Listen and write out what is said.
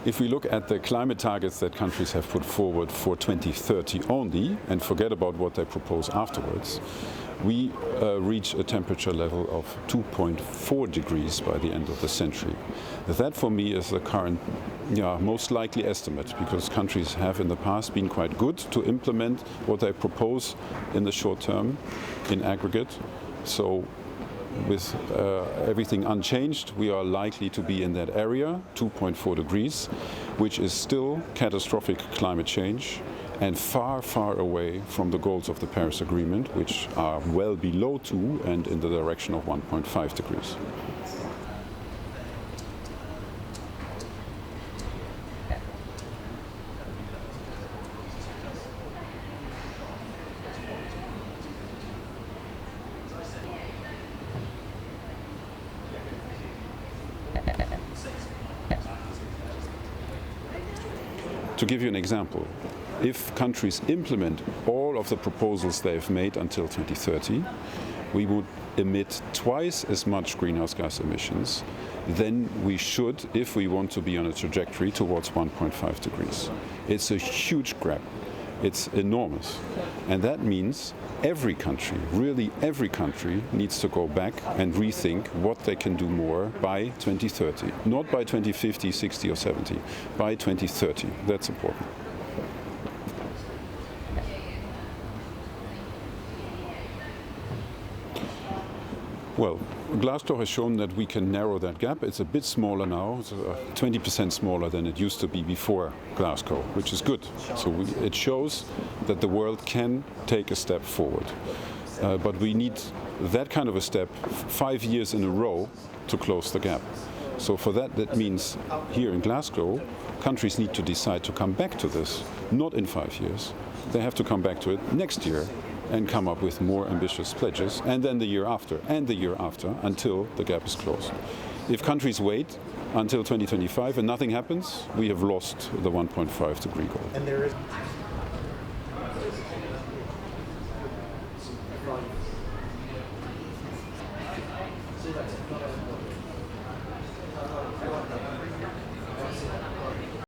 If we look at the climate targets that countries have put forward for 2030 only, and forget about what they propose afterwards, we reach a temperature level of 2.4 degrees by the end of the century. That for me is the current most likely estimate, because countries have in the past been quite good to implement what they propose in the short term in aggregate. So with everything unchanged, we are likely to be in that area, 2.4 degrees, which is still catastrophic climate change and far, far away from the goals of the Paris Agreement, which are well below 2 and in the direction of 1.5 degrees. To give you an example, if countries implement all of the proposals they've made until 2030, we would emit twice as much greenhouse gas emissions than we should if we want to be on a trajectory towards 1.5 degrees. It's a huge gap. It's enormous. And that means every country, really every country, needs to go back and rethink what they can do more by 2030. Not by 2050, 60 or 70, by 2030. That's important. Well, Glasgow has shown that we can narrow that gap. It's a bit smaller now. It's 20% smaller than it used to be before Glasgow, which is good. So it shows that the world can take a step forward. But we need that kind of a step 5 years in a row to close the gap. So for that, that means here in Glasgow, countries need to decide to come back to this, not in 5 years. They have to come back to it next year and come up with more ambitious pledges, and then the year after, and the year after, until the gap is closed. If countries wait until 2025 and nothing happens, we have lost the 1.5 degree goal.